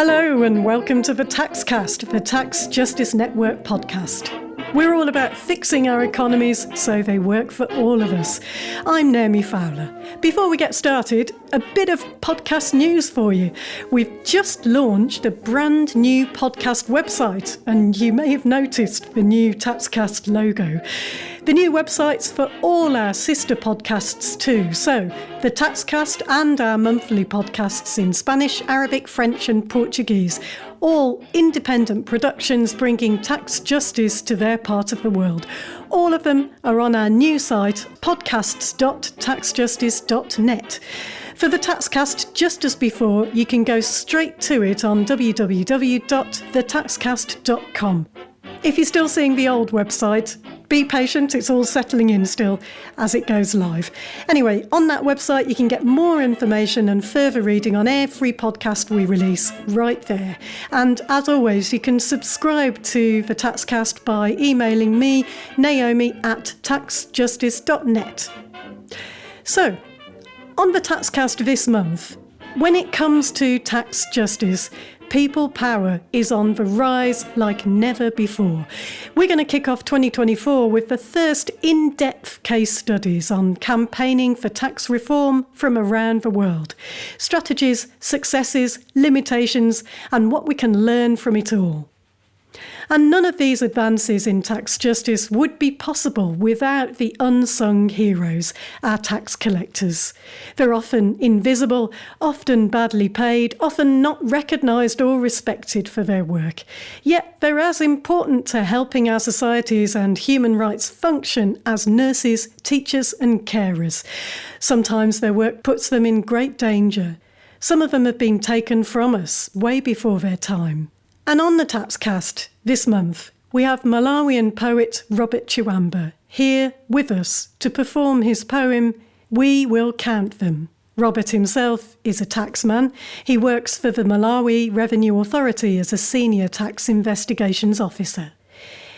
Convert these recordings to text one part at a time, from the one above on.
Hello and welcome to the Taxcast, the Tax Justice Network podcast. We're all about fixing our economies so they work for all of us. I'm Naomi Fowler. Before we get started, a bit of podcast news for you. We've just launched a brand new podcast website, and you may have noticed the new Taxcast logo. The new website's for all our sister podcasts too, so the Taxcast and our monthly podcasts in Spanish, Arabic, French and Portuguese, all independent productions bringing tax justice to their part of the world. All of them are on our new site, podcasts.taxjustice.net. For the Taxcast, just as before, you can go straight to it on www.thetaxcast.com. If you're still seeing the old website, be patient, it's all settling in still as it goes live. Anyway, on that website you can get more information and further reading on every podcast we release right there. And as always, you can subscribe to the Taxcast by emailing me, Naomi, at taxjustice.net. So, on the Taxcast this month, when it comes to tax justice, people power is on the rise like never before. We're going to kick off 2024 with the first in-depth case studies on campaigning for tax reform from around the world. Strategies, successes, limitations, and what we can learn from it all. And none of these advances in tax justice would be possible without the unsung heroes, our tax collectors. They're often invisible, often badly paid, often not recognised or respected for their work. Yet they're as important to helping our societies and human rights function as nurses, teachers and carers. Sometimes their work puts them in great danger. Some of them have been taken from us way before their time. And on the Taxcast this month, we have Malawian poet Robert Chiwamba here with us to perform his poem, We Will Count Them. Robert himself is a taxman. He works for the Malawi Revenue Authority as a senior tax investigations officer.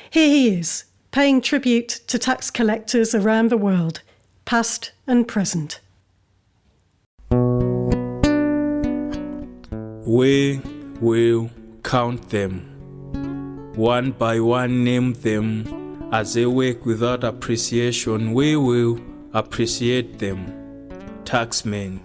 Here he is, paying tribute to tax collectors around the world, past and present. We will count them. One by one name them. As they work without appreciation, we will appreciate them. Taxmen,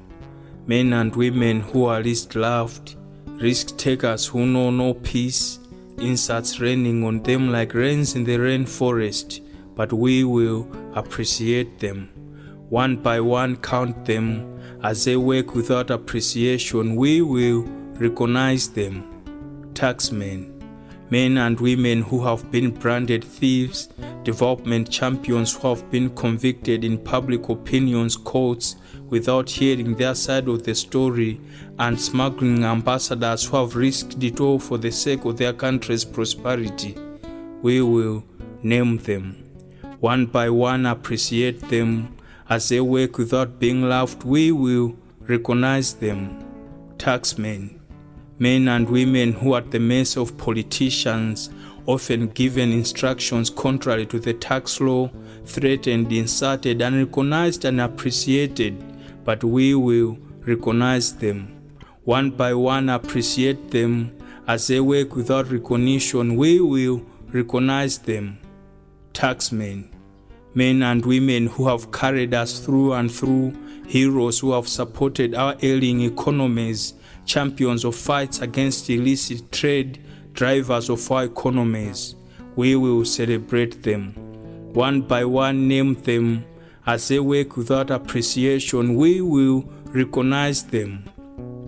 men and women who are least loved, risk takers who know no peace, insults raining on them like rains in the rainforest, but we will appreciate them. One by one count them. As they work without appreciation, we will recognize them. Taxmen, men and women who have been branded thieves, development champions who have been convicted in public opinion's courts without hearing their side of the story, and smuggling ambassadors who have risked it all for the sake of their country's prosperity. We will name them. One by one appreciate them. As they work without being loved, we will recognize them. Taxmen, men and women who are at the mercy of politicians, often given instructions contrary to the tax law, threatened, insulted, unrecognized and appreciated, but we will recognize them. One by one appreciate them. As they work without recognition, we will recognize them. Taxmen, men and women who have carried us through and through, heroes who have supported our ailing economies, champions of fights against illicit trade, drivers of our economies. We will celebrate them. One by one name them. As they work without appreciation, we will recognize them.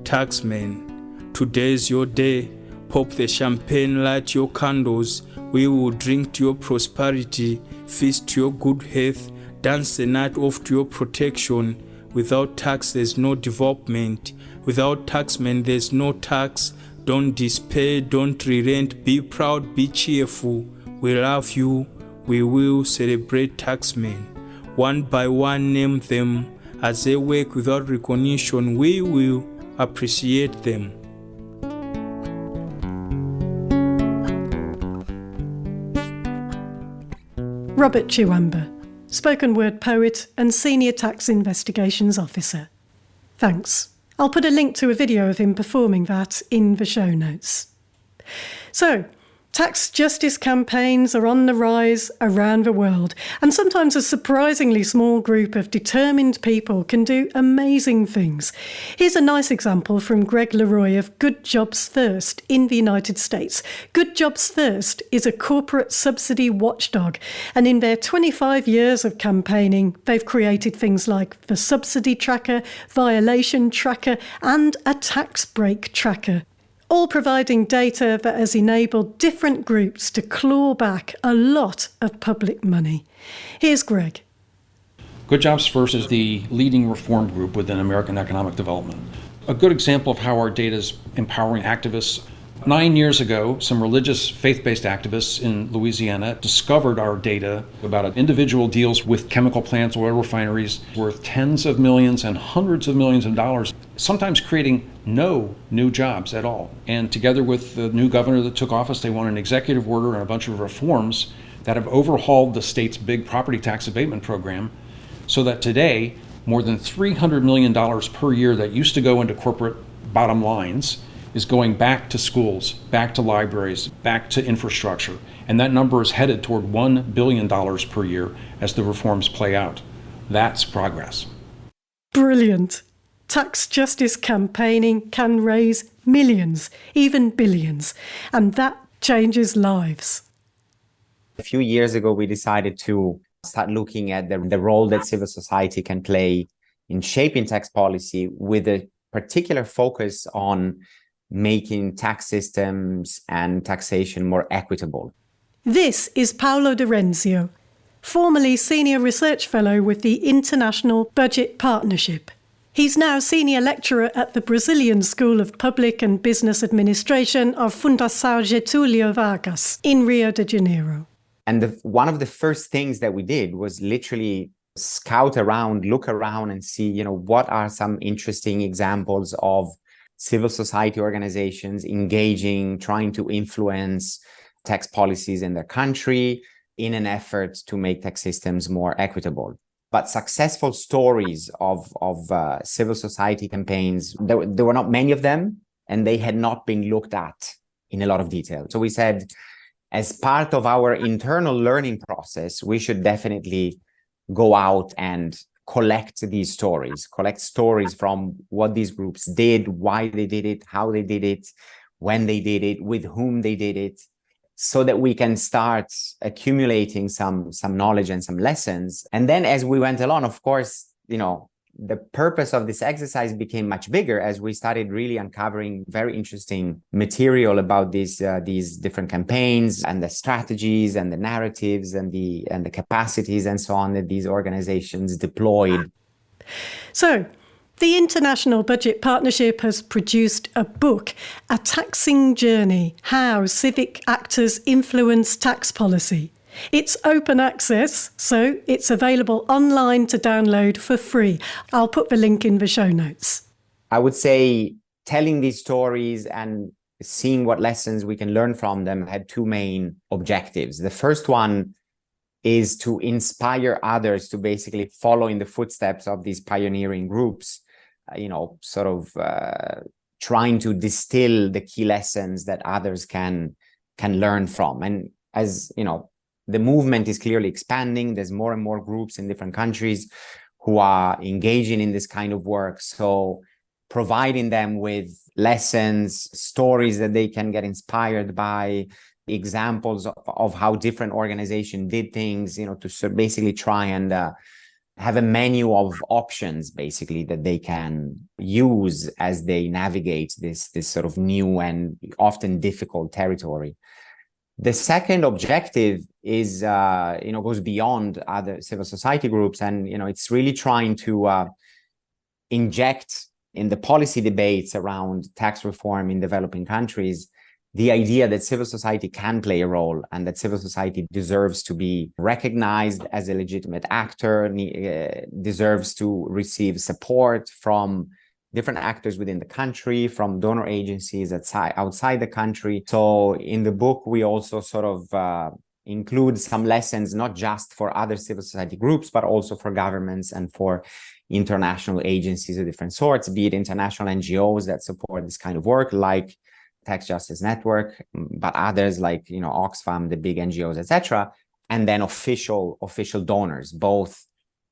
Taxmen, today is your day. Pop the champagne, light your candles. We will drink to your prosperity, feast to your good health, dance the night off to your protection. Without tax, there's no development. Without taxmen, there's no tax. Don't despair, don't relent, be proud, be cheerful. We love you, we will celebrate taxmen. One by one name them. As they work without recognition, we will appreciate them. Robert Chiwamba, spoken word poet and senior tax investigations officer. Thanks. I'll put a link to a video of him performing that in the show notes. So, tax justice campaigns are on the rise around the world, and sometimes a surprisingly small group of determined people can do amazing things. Here's a nice example from Greg Leroy of Good Jobs First in the United States. Good Jobs First is a corporate subsidy watchdog, and in their 25 years of campaigning, they've created things like the subsidy tracker, violation tracker, and a tax break tracker, all providing data that has enabled different groups to claw back a lot of public money. Here's Greg. Good Jobs First is the leading reform group within American economic development. A good example of how our data is empowering activists. 9 years ago, some religious faith-based activists in Louisiana discovered our data about individual deals with chemical plants, oil refineries, worth tens of millions and hundreds of millions of dollars, sometimes creating no new jobs at all. And together with the new governor that took office, they won an executive order and a bunch of reforms that have overhauled the state's big property tax abatement program, so that today, more than $300 million per year that used to go into corporate bottom lines is going back to schools, back to libraries, back to infrastructure. And that number is headed toward $1 billion per year as the reforms play out. That's progress. Brilliant. Tax justice campaigning can raise millions, even billions, and that changes lives. A few years ago, we decided to start looking at the role that civil society can play in shaping tax policy, with a particular focus on making tax systems and taxation more equitable. This is Paolo de Renzio, formerly Senior Research Fellow with the International Budget Partnership. He's now Senior Lecturer at the Brazilian School of Public and Business Administration of Fundação Getúlio Vargas in Rio de Janeiro. And one of the first things that we did was literally scout around, look around and see, what are some interesting examples of civil society organizations engaging, trying to influence tax policies in their country in an effort to make tax systems more equitable. But successful stories of civil society campaigns, there were not many of them, and they had not been looked at in a lot of detail. So we said, as part of our internal learning process, we should definitely go out and collect these stories, collect stories from what these groups did, why they did it, how they did it, when they did it, with whom they did it, so that we can start accumulating some knowledge and some lessons. And then as we went along, of course, the purpose of this exercise became much bigger as we started really uncovering very interesting material about these different campaigns and the strategies and the narratives and the capacities and so on that these organizations deployed. So, the International Budget Partnership has produced a book, A Taxing Journey: How Civic Actors Influence Tax Policy. It's open access, so it's available online to download for free. I'll put the link in the show notes. I would say telling these stories and seeing what lessons we can learn from them had two main objectives. The first one is to inspire others to basically follow in the footsteps of these pioneering groups, trying to distill the key lessons that others can learn from. And as the movement is clearly expanding. There's more and more groups in different countries who are engaging in this kind of work. So providing them with lessons, stories that they can get inspired by, examples of how different organizations did things, to basically try and have a menu of options, basically, that they can use as they navigate this sort of new and often difficult territory. The second objective is, goes beyond other civil society groups, and it's really trying to inject in the policy debates around tax reform in developing countries the idea that civil society can play a role and that civil society deserves to be recognized as a legitimate actor, deserves to receive support from different actors within the country, from donor agencies outside the country. So in the book, we also sort of include some lessons, not just for other civil society groups, but also for governments and for international agencies of different sorts, be it international NGOs that support this kind of work, like Tax Justice Network, but others like, Oxfam, the big NGOs, etc., and then official donors, both,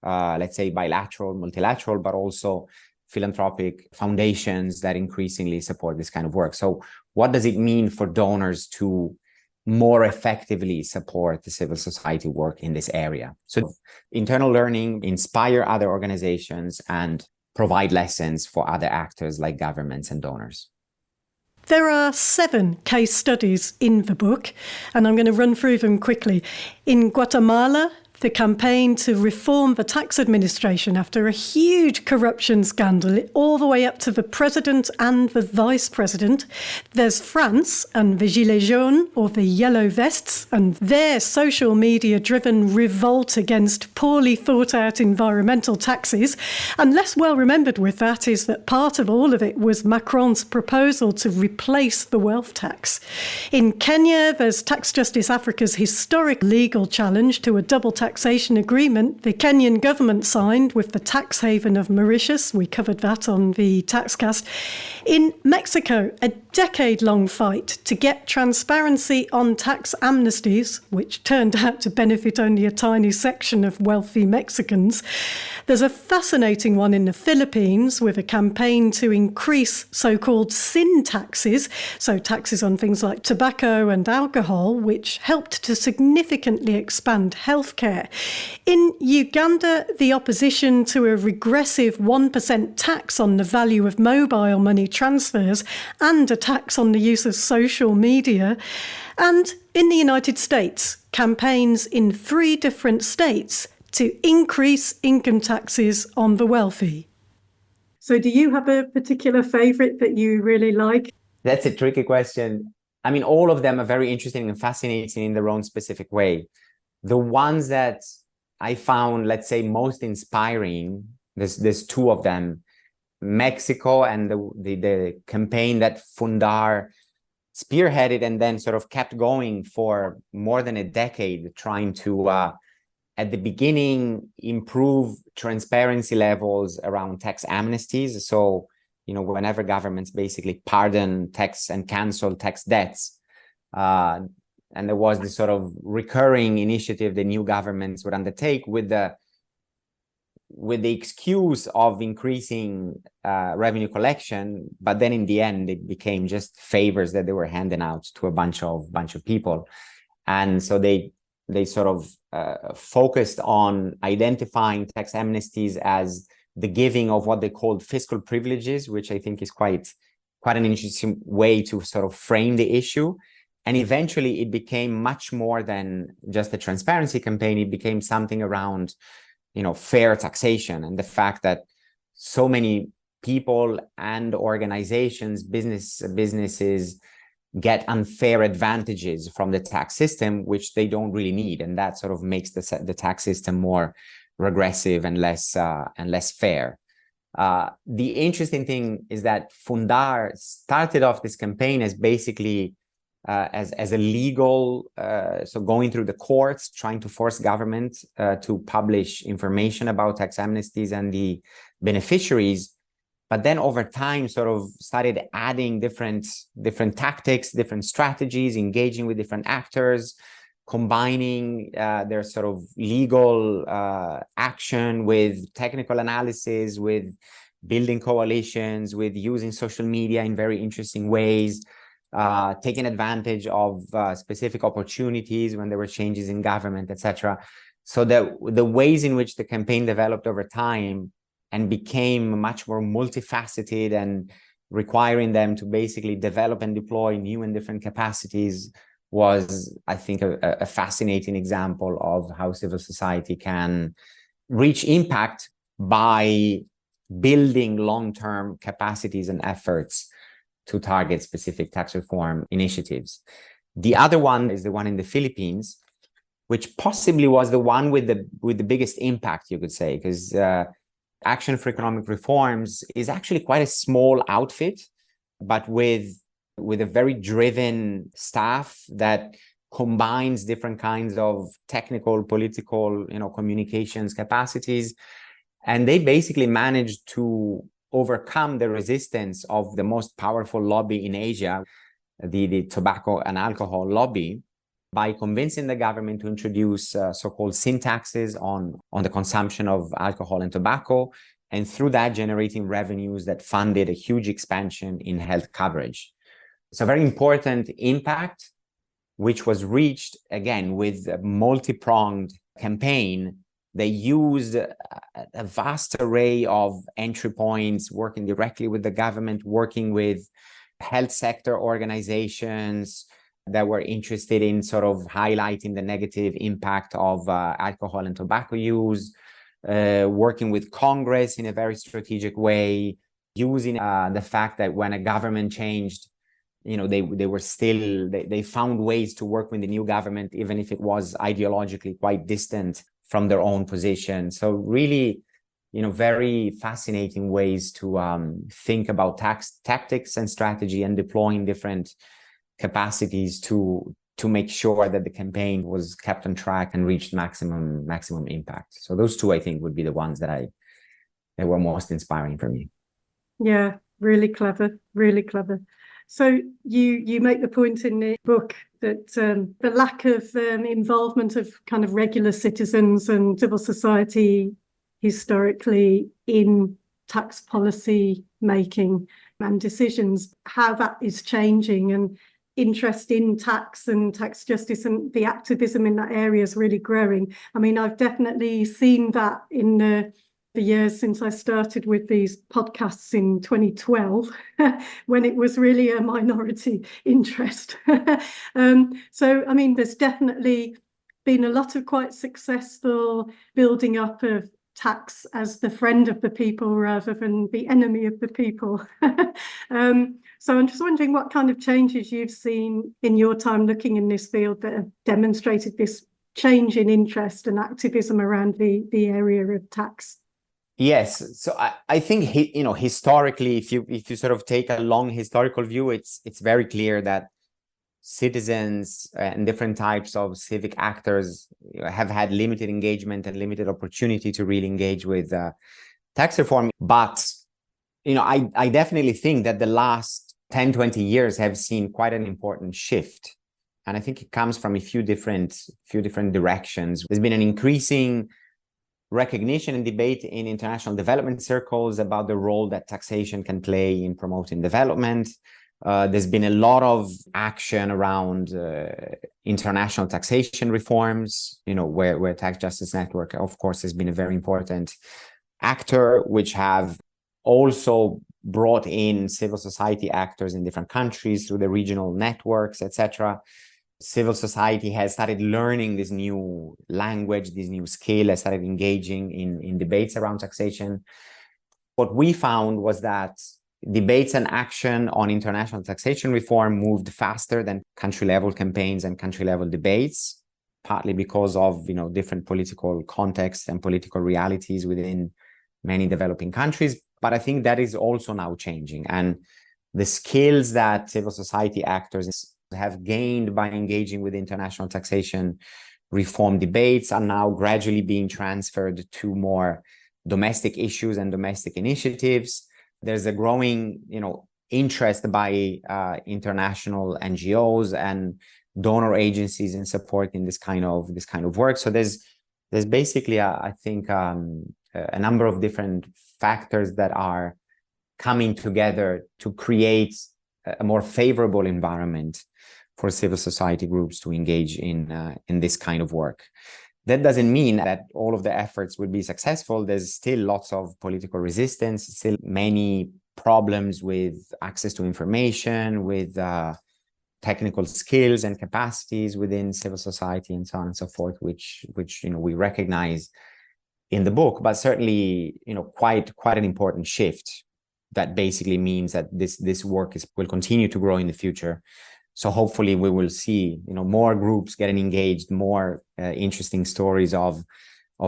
let's say, bilateral, multilateral, but also philanthropic foundations that increasingly support this kind of work. So what does it mean for donors to more effectively support the civil society work in this area? So internal learning, inspire other organizations, and provide lessons for other actors like governments and donors. There are 7 case studies in the book, and I'm going to run through them quickly. In Guatemala, the campaign to reform the tax administration after a huge corruption scandal, all the way up to the president and the vice president. There's France and the Gilets jaunes, or the yellow vests, and their social media-driven revolt against poorly thought-out environmental taxes. And less well remembered with that is that part of all of it was Macron's proposal to replace the wealth tax. In Kenya, there's Tax Justice Africa's historic legal challenge to a double taxation agreement the Kenyan government signed with the tax haven of Mauritius. We covered that on the Taxcast. In Mexico, a decade-long fight to get transparency on tax amnesties, which turned out to benefit only a tiny section of wealthy Mexicans. There's a fascinating one in the Philippines with a campaign to increase so-called sin taxes, so taxes on things like tobacco and alcohol, which helped to significantly expand healthcare. In Uganda, the opposition to a regressive 1% tax on the value of mobile money transfers and a tax on the use of social media. And in the United States, campaigns in 3 different states to increase income taxes on the wealthy. So do you have a particular favourite that you really like? That's a tricky question. I mean, all of them are very interesting and fascinating in their own specific way. The ones that I found, let's say, most inspiring, there's 2 of them. Mexico and the campaign that Fundar spearheaded and then sort of kept going for more than a decade, trying to, at the beginning, improve transparency levels around tax amnesties. So, whenever governments basically pardon tax and cancel tax debts, and there was this sort of recurring initiative the new governments would undertake with the excuse of increasing revenue collection, but then in the end it became just favors that they were handing out to a bunch of people, and so they sort of focused on identifying tax amnesties as the giving of what they called fiscal privileges, which I think is quite an interesting way to sort of frame the issue. And eventually it became much more than just a transparency campaign. It became something around, fair taxation, and the fact that so many people and organizations, businesses get unfair advantages from the tax system, which they don't really need. And that sort of makes the tax system more regressive and less fair. The interesting thing is that Fundar started off this campaign as basically as a legal, so going through the courts, trying to force government to publish information about tax amnesties and the beneficiaries. But then over time sort of started adding different tactics, different strategies, engaging with different actors, combining their sort of legal action with technical analysis, with building coalitions, with using social media in very interesting ways, taking advantage of specific opportunities when there were changes in government, etc. So the ways in which the campaign developed over time and became much more multifaceted and requiring them to basically develop and deploy new and different capacities was, I think, a fascinating example of how civil society can reach impact by building long-term capacities and efforts to target specific tax reform initiatives. The other one is the one in the Philippines, which possibly was the one with the biggest impact, you could say, because Action for Economic Reforms is actually quite a small outfit, but with a very driven staff that combines different kinds of technical, political, communications capacities. And they basically managed to overcome the resistance of the most powerful lobby in Asia, the tobacco and alcohol lobby, by convincing the government to introduce so-called sin taxes on the consumption of alcohol and tobacco, and through that generating revenues that funded a huge expansion in health coverage. It's a very important impact, which was reached, again, with a multi-pronged campaign. They used a vast array of entry points, working directly with the government, working with health sector organizations that were interested in sort of highlighting the negative impact of alcohol and tobacco use, working with Congress in a very strategic way, using the fact that when a government changed, they found ways to work with the new government, even if it was ideologically quite distant from their own position. So really, very fascinating ways to think about tactics and strategy, and deploying different capacities to make sure that the campaign was kept on track and reached maximum impact. So those two, I think, would be the ones that were most inspiring for me. Yeah, really clever, really clever. So you make the point in the book that the lack of involvement of kind of regular citizens and civil society historically in tax policy making and decisions, how that is changing, and interest in tax and tax justice and the activism in that area is really growing. I mean, I've definitely seen that in the years since I started with these podcasts in 2012, when it was really a minority interest. So, I mean, there's definitely been a lot of quite successful building up of tax as the friend of the people rather than the enemy of the people. So I'm just wondering what kind of changes you've seen in your time looking in this field that have demonstrated this change in interest and activism around the area of tax. Yes, so I think historically, if you sort of take a long historical view, it's very clear that citizens and different types of civic actors have had limited engagement and limited opportunity to really engage with tax reform. But I definitely think that the last 10, 20 years have seen quite an important shift, and I think it comes from a few different directions. There's been an increasing recognition and debate in international development circles about the role that taxation can play in promoting development. There's been a lot of action around international taxation reforms, where Tax Justice Network, of course, has been a very important actor, which have also brought in civil society actors in different countries through the regional networks, etc. Civil society has started learning this new language, this new skill, has started engaging in debates around taxation. What we found was that debates and action on international taxation reform moved faster than country-level campaigns and country-level debates, partly because of different political contexts and political realities within many developing countries. But I think that is also now changing, and the skills that civil society actors have gained by engaging with international taxation reform debates are now gradually being transferred to more domestic issues and domestic initiatives. There's a growing, interest by international NGOs and donor agencies in supporting this kind of work. So there's basically, I think, a number of different factors that are coming together to create a more favorable environment for civil society groups to engage in this kind of work. That doesn't mean that all of the efforts will be successful. There's still lots of political resistance, still many problems with access to information, with technical skills and capacities within civil society, and so on and so forth, which we recognize in the book. But certainly, quite an important shift that basically means that this work will continue to grow in the future. So hopefully we will see, more groups getting engaged, more interesting stories of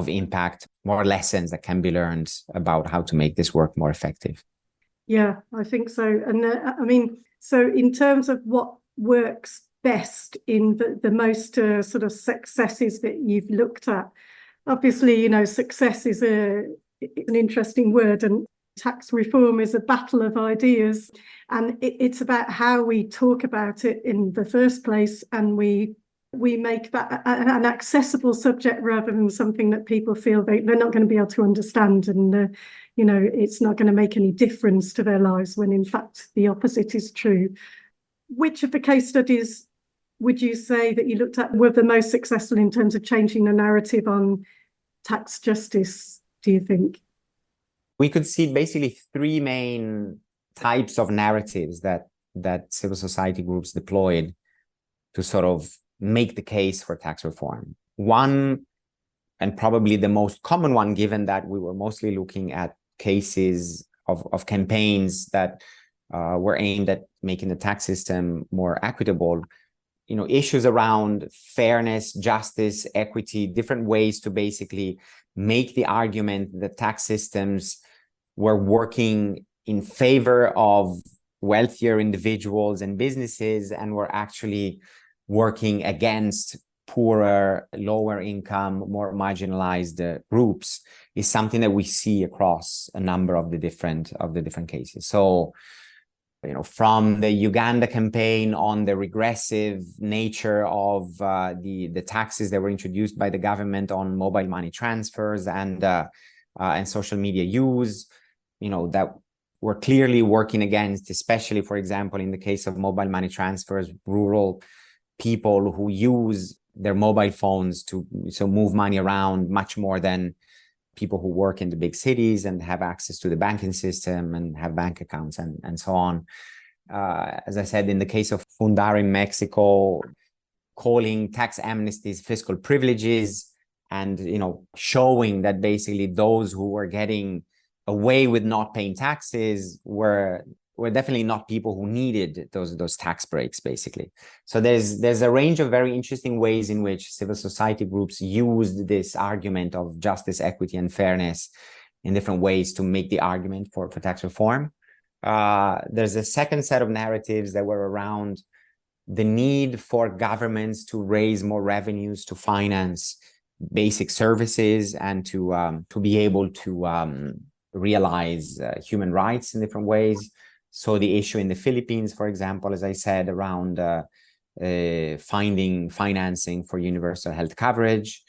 impact, more lessons that can be learned about how to make this work more effective. Yeah, I think so. And so in terms of what works best in the most sort of successes that you've looked at? Obviously, success is an interesting word, and tax reform is a battle of ideas, and it's about how we talk about it in the first place, and we make that an accessible subject rather than something that people feel they're not going to be able to understand, and it's not going to make any difference to their lives, when in fact the opposite is true. Which of the case studies would you say that you looked at were the most successful in terms of changing the narrative on tax justice, do you think? We could see basically three main types of narratives that civil society groups deployed to sort of make the case for tax reform. One, and probably the most common one, given that we were mostly looking at cases of campaigns that were aimed at making the tax system more equitable, issues around fairness, justice, equity, different ways to basically make the argument that tax systems were working in favor of wealthier individuals and businesses and were actually working against poorer, lower income, more marginalized groups, is something that we see across a number of the different cases. So, from the Uganda campaign on the regressive nature of the taxes that were introduced by the government on mobile money transfers and social media use, that were clearly working against, especially, for example, in the case of mobile money transfers, rural people who use their mobile phones to move money around much more than people who work in the big cities and have access to the banking system and have bank accounts and so on. As I said, in the case of Fundação in Mexico, calling tax amnesties fiscal privileges and, showing that basically those who were getting away with not paying taxes were definitely not people who needed those tax breaks, basically. So there's a range of very interesting ways in which civil society groups used this argument of justice, equity, and fairness in different ways to make the argument for tax reform. There's a second set of narratives that were around the need for governments to raise more revenues to finance basic services and to be able to realize human rights in different ways. So the issue in the Philippines, for example, as I said, around finding financing for universal health coverage.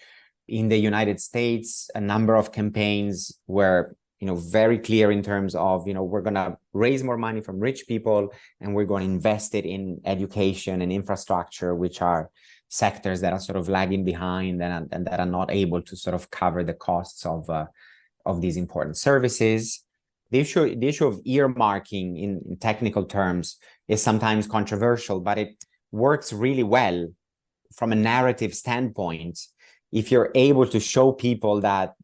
In the United States, a number of campaigns were, very clear in terms of, we're going to raise more money from rich people and we're going to invest it in education and infrastructure, which are sectors that are sort of lagging behind and that are not able to sort of cover the costs of these important services. The issue of earmarking in technical terms is sometimes controversial, but it works really well from a narrative standpoint if you're able to show people that,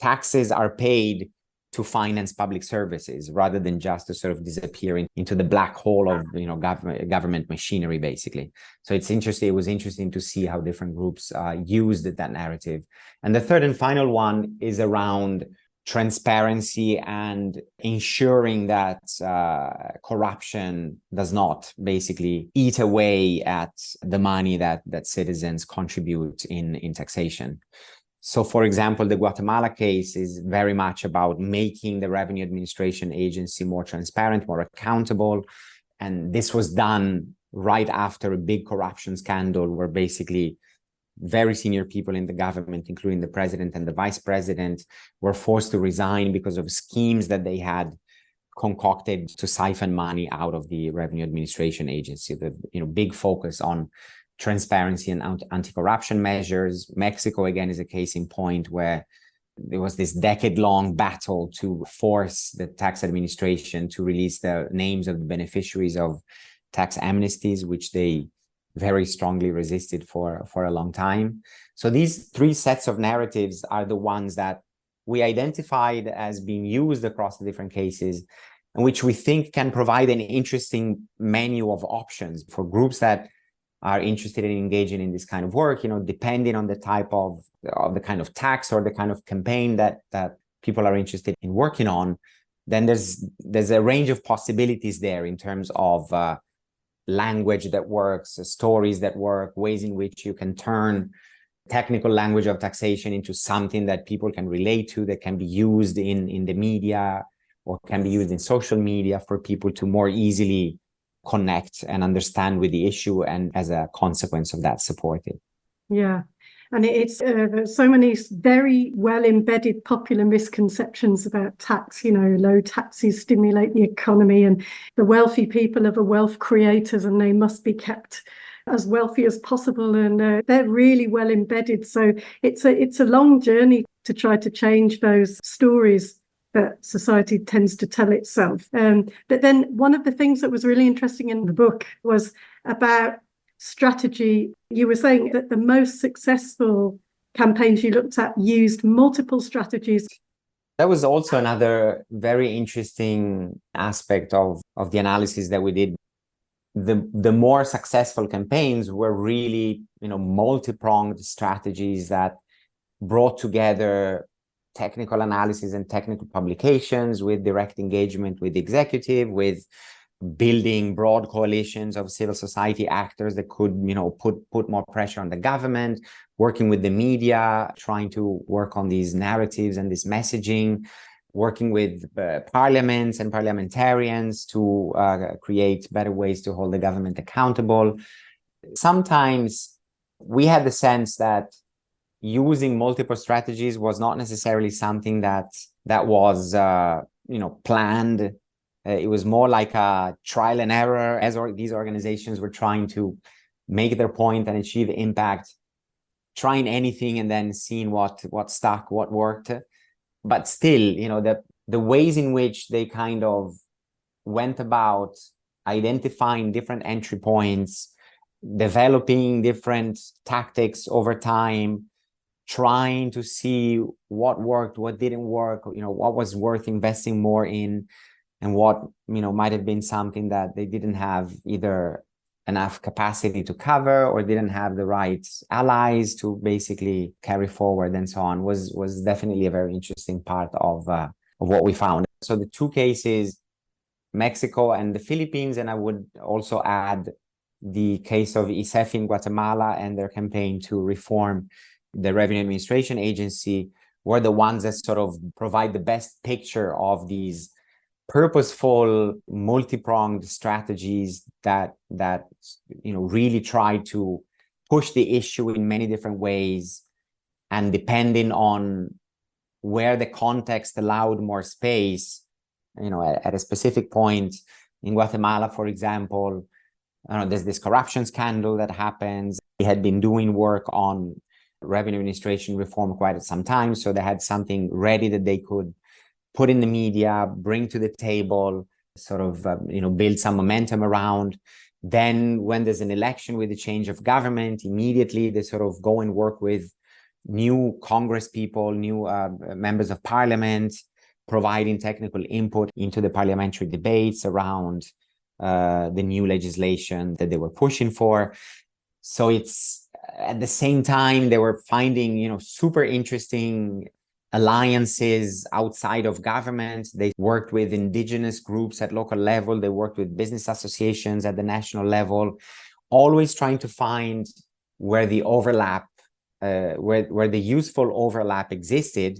taxes are paid to finance public services rather than just to sort of disappear into the black hole of, government machinery, basically. So it's interesting. It was interesting to see how different groups used that narrative. And the third and final one is around transparency and ensuring that corruption does not basically eat away at the money that citizens contribute in taxation. So, for example, the Guatemala case is very much about making the Revenue Administration Agency more transparent, more accountable. And this was done right after a big corruption scandal where basically very senior people in the government, including the president and the vice president, were forced to resign because of schemes that they had concocted to siphon money out of the Revenue Administration Agency. The big focus on transparency and anti-corruption measures. Mexico, again, is a case in point where there was this decade-long battle to force the tax administration to release the names of the beneficiaries of tax amnesties, which they very strongly resisted for a long time. So these three sets of narratives are the ones that we identified as being used across the different cases, and which we think can provide an interesting menu of options for groups that are interested in engaging in this kind of work, depending on the type of the kind of tax or the kind of campaign that people are interested in working on. Then there's a range of possibilities there in terms of language that works, stories that work, ways in which you can turn technical language of taxation into something that people can relate to, that can be used in the media or can be used in social media for people to more easily connect and understand with the issue, and as a consequence of that, support it. Yeah. And it's so many very well embedded popular misconceptions about tax. Low taxes stimulate the economy, and the wealthy people are the wealth creators and they must be kept as wealthy as possible. And they're really well embedded. So it's a long journey to try to change those stories that society tends to tell itself. But then one of the things that was really interesting in the book was about strategy. You were saying that the most successful campaigns you looked at used multiple strategies. That was also another very interesting aspect of the analysis that we did. The more successful campaigns were really, multi-pronged strategies that brought together technical analysis and technical publications with direct engagement with the executive, with building broad coalitions of civil society actors that could, put more pressure on the government, working with the media, trying to work on these narratives and this messaging, working with parliaments and parliamentarians to create better ways to hold the government accountable. Sometimes we had the sense that using multiple strategies was not necessarily something that was, planned. It was more like a trial and error as these organizations were trying to make their point and achieve impact, trying anything and then seeing what stuck, what worked. But still, the ways in which they kind of went about identifying different entry points, developing different tactics over time, trying to see what worked, what didn't work, what was worth investing more in, and what, might have been something that they didn't have either enough capacity to cover or didn't have the right allies to basically carry forward and so on, was definitely a very interesting part of what we found. So the two cases, Mexico and the Philippines, and I would also add the case of ISEF in Guatemala and their campaign to reform the Revenue Administration Agency, were the ones that sort of provide the best picture of these purposeful, multi-pronged strategies that really try to push the issue in many different ways, and depending on where the context allowed more space, at a specific point in Guatemala, for example, there's this corruption scandal that happens. They had been doing work on revenue administration reform quite some time, so they had something ready that they could put in the media, bring to the table, sort of, build some momentum around. Then when there's an election with a change of government, immediately they sort of go and work with new Congress people, new members of parliament, providing technical input into the parliamentary debates around the new legislation that they were pushing for. So it's at the same time, they were finding, super interesting alliances outside of government. They worked with indigenous groups at local level. They worked with business associations at the national level, always trying to find where the overlap, where the useful overlap existed,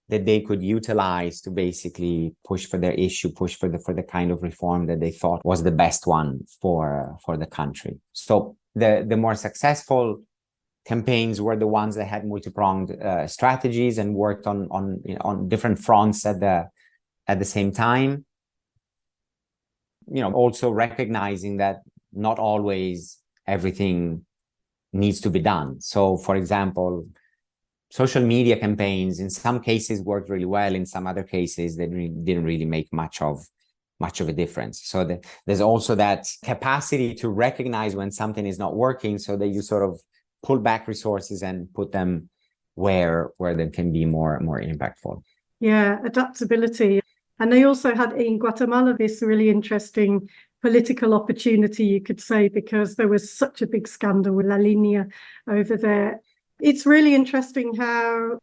that they could utilize to basically push for their issue, push for the kind of reform that they thought was the best one for the country. So the more successful campaigns were the ones that had multi-pronged strategies and worked on different fronts at the same time. Also recognizing that not always everything needs to be done. So, for example, social media campaigns in some cases worked really well. In some other cases, they didn't really make much of a difference. So there's also that capacity to recognize when something is not working, so that you sort of pull back resources and put them where they can be more impactful. Yeah, adaptability. And they also had in Guatemala this really interesting political opportunity, you could say, because there was such a big scandal with La Linea over there. It's really interesting how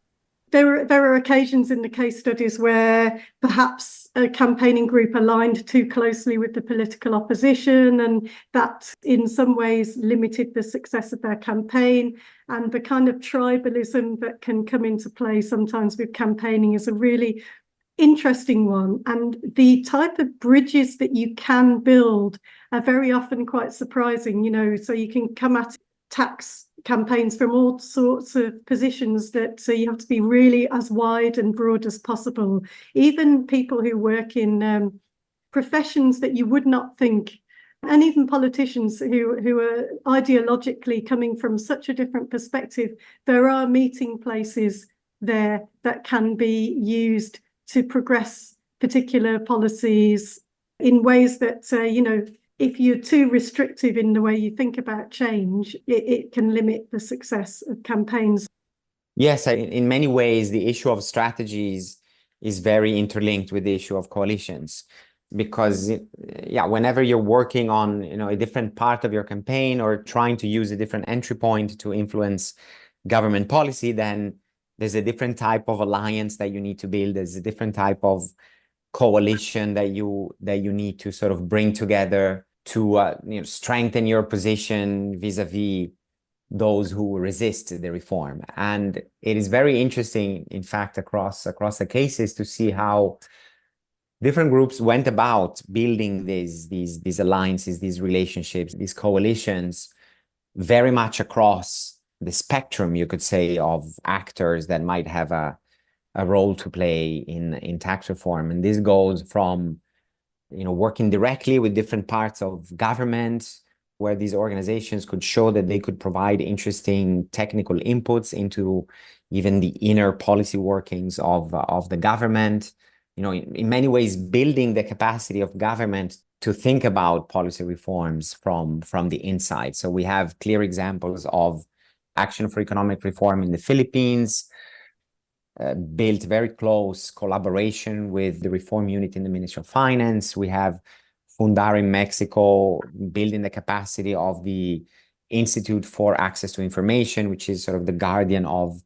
There are occasions in the case studies where perhaps a campaigning group aligned too closely with the political opposition, and that in some ways limited the success of their campaign. And the kind of tribalism that can come into play sometimes with campaigning is a really interesting one. And the type of bridges that you can build are very often quite surprising, so you can come at tax campaigns from all sorts of positions that you have to be really as wide and broad as possible. Even people who work in professions that you would not think, and even politicians who are ideologically coming from such a different perspective, there are meeting places there that can be used to progress particular policies in ways that, if you're too restrictive in the way you think about change, it can limit the success of campaigns. Yes, in many ways, the issue of strategies is very interlinked with the issue of coalitions, because whenever you're working on a different part of your campaign or trying to use a different entry point to influence government policy, then there's a different type of alliance that you need to build. There's a different type of coalition that you need to sort of bring together to strengthen your position vis-a-vis those who resist the reform. And it is very interesting, in fact, across the cases, to see how different groups went about building these alliances, these relationships, these coalitions, very much across the spectrum, you could say, of actors that might have a role to play in tax reform. And this goes from working directly with different parts of government, where these organizations could show that they could provide interesting technical inputs into even the inner policy workings of the government. In many ways, building the capacity of government to think about policy reforms from the inside. So we have clear examples of Action for Economic Reform in the Philippines, built very close collaboration with the reform unit in the Ministry of Finance. We have Fundar in Mexico, building the capacity of the Institute for Access to Information, which is sort of the guardian of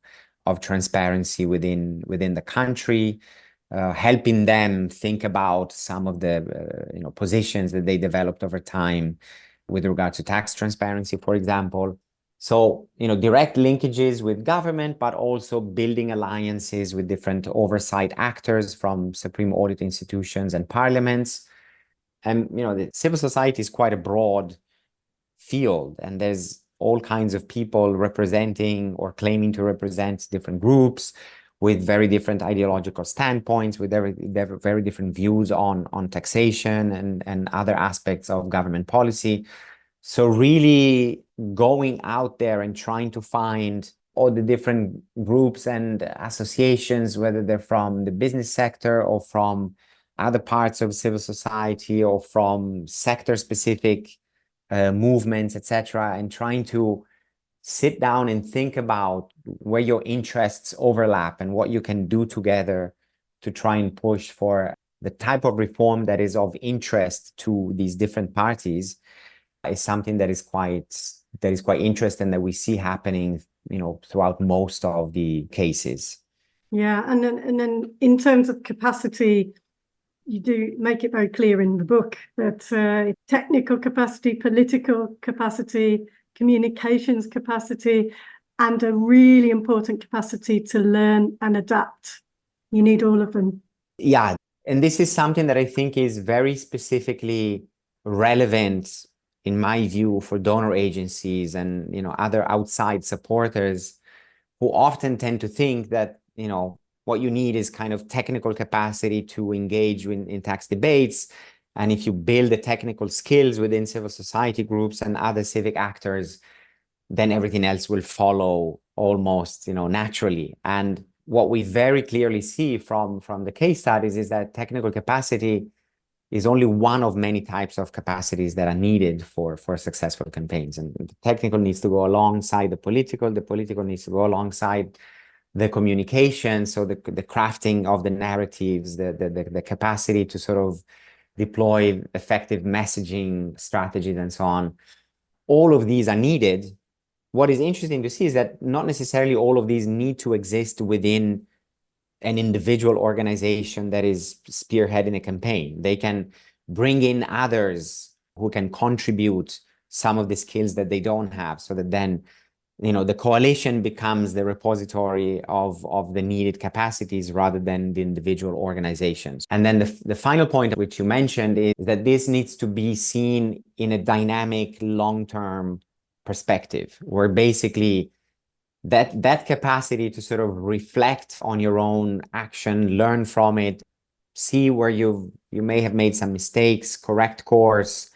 transparency within the country, helping them think about some of the positions that they developed over time with regard to tax transparency, for example. So, direct linkages with government, but also building alliances with different oversight actors from supreme audit institutions and parliaments. And, the civil society is quite a broad field, and there's all kinds of people representing or claiming to represent different groups with very different ideological standpoints, with very different views on taxation and other aspects of government policy. So really going out there and trying to find all the different groups and associations, whether they're from the business sector or from other parts of civil society or from sector-specific movements, etc., and trying to sit down and think about where your interests overlap and what you can do together to try and push for the type of reform that is of interest to these different parties is something that is quite interesting, that we see happening, throughout most of the cases. Yeah, and then in terms of capacity, you do make it very clear in the book that technical capacity, political capacity, communications capacity, and a really important capacity to learn and adapt. You need all of them. Yeah, and this is something that I think is very specifically relevant, in my view, for donor agencies and other outside supporters who often tend to think that what you need is kind of technical capacity to engage in tax debates. And if you build the technical skills within civil society groups and other civic actors, then everything else will follow almost naturally. And what we very clearly see from the case studies is that technical capacity is only one of many types of capacities that are needed for successful campaigns. And the technical needs to go alongside the political needs to go alongside the communication, so the crafting of the narratives, the capacity to sort of deploy effective messaging strategies and so on. All of these are needed. What is interesting to see is that not necessarily all of these need to exist within an individual organization that is spearheading a campaign. They can bring in others who can contribute some of the skills that they don't have, so that then, the coalition becomes the repository of the needed capacities rather than the individual organizations. And then the final point which you mentioned is that this needs to be seen in a dynamic long-term perspective, where basically that capacity to sort of reflect on your own action, learn from it, see where you may have made some mistakes, correct course,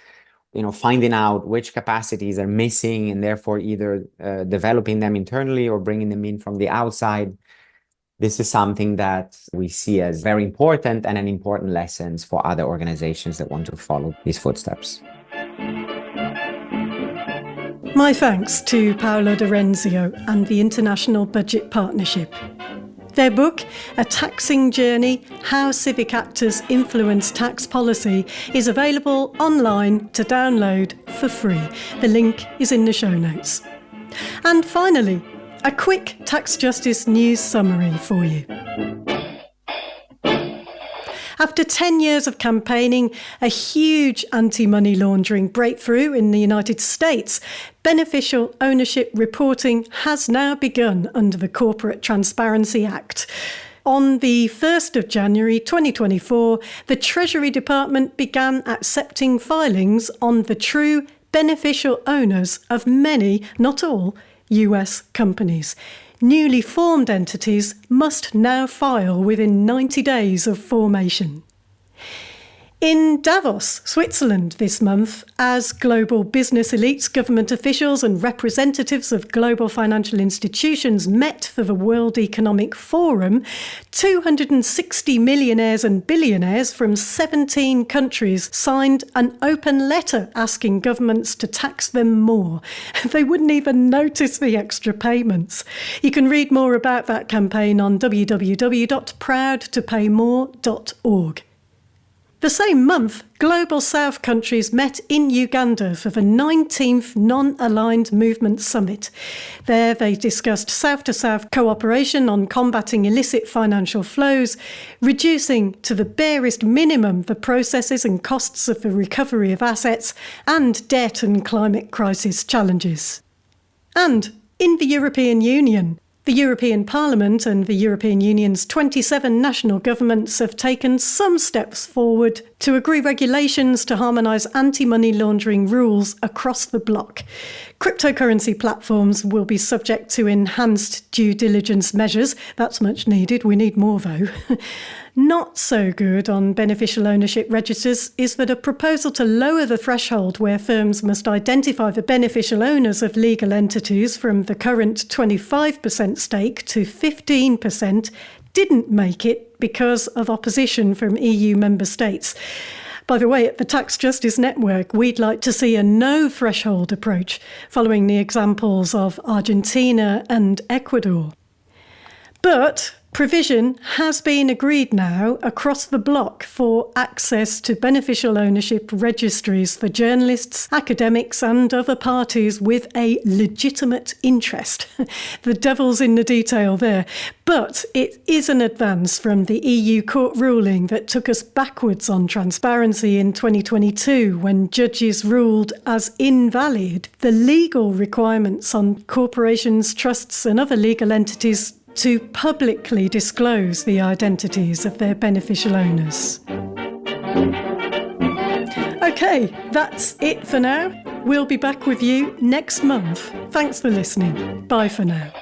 finding out which capacities are missing and therefore either developing them internally or bringing them in from the outside. This is something that we see as very important and an important lessons for other organizations that want to follow these footsteps. My thanks to Paolo de Renzio and the International Budget Partnership. Their book, A Taxing Journey, How Civic Actors Influence Tax Policy, is available online to download for free. The link is in the show notes. And finally, a quick tax justice news summary for you. After 10 years of campaigning, a huge anti-money laundering breakthrough in the United States, beneficial ownership reporting has now begun under the Corporate Transparency Act. On the 1st of January 2024, the Treasury Department began accepting filings on the true beneficial owners of many, not all, US companies. Newly formed entities must now file within 90 days of formation. In Davos, Switzerland this month, as global business elites, government officials and representatives of global financial institutions met for the World Economic Forum, 260 millionaires and billionaires from 17 countries signed an open letter asking governments to tax them more. They wouldn't even notice the extra payments. You can read more about that campaign on www.proudtopaymore.org. The same month, Global South countries met in Uganda for the 19th Non-Aligned Movement Summit. There they discussed South-to-South cooperation on combating illicit financial flows, reducing to the barest minimum the processes and costs of the recovery of assets, and debt and climate crisis challenges. And in the European Union, the European Parliament and the European Union's 27 national governments have taken some steps forward to agree regulations to harmonise anti-money laundering rules across the bloc. Cryptocurrency platforms will be subject to enhanced due diligence measures. That's much needed. We need more, though. Not so good on beneficial ownership registers is that a proposal to lower the threshold where firms must identify the beneficial owners of legal entities from the current 25% stake to 15% didn't make it because of opposition from EU member states. By the way, at the Tax Justice Network, we'd like to see a no-threshold approach, following the examples of Argentina and Ecuador. But provision has been agreed now across the bloc for access to beneficial ownership registries for journalists, academics and other parties with a legitimate interest. The devil's in the detail there. But it is an advance from the EU court ruling that took us backwards on transparency in 2022, when judges ruled as invalid the legal requirements on corporations, trusts and other legal entities to publicly disclose the identities of their beneficial owners. Okay, that's it for now. We'll be back with you next month. Thanks for listening. Bye for now.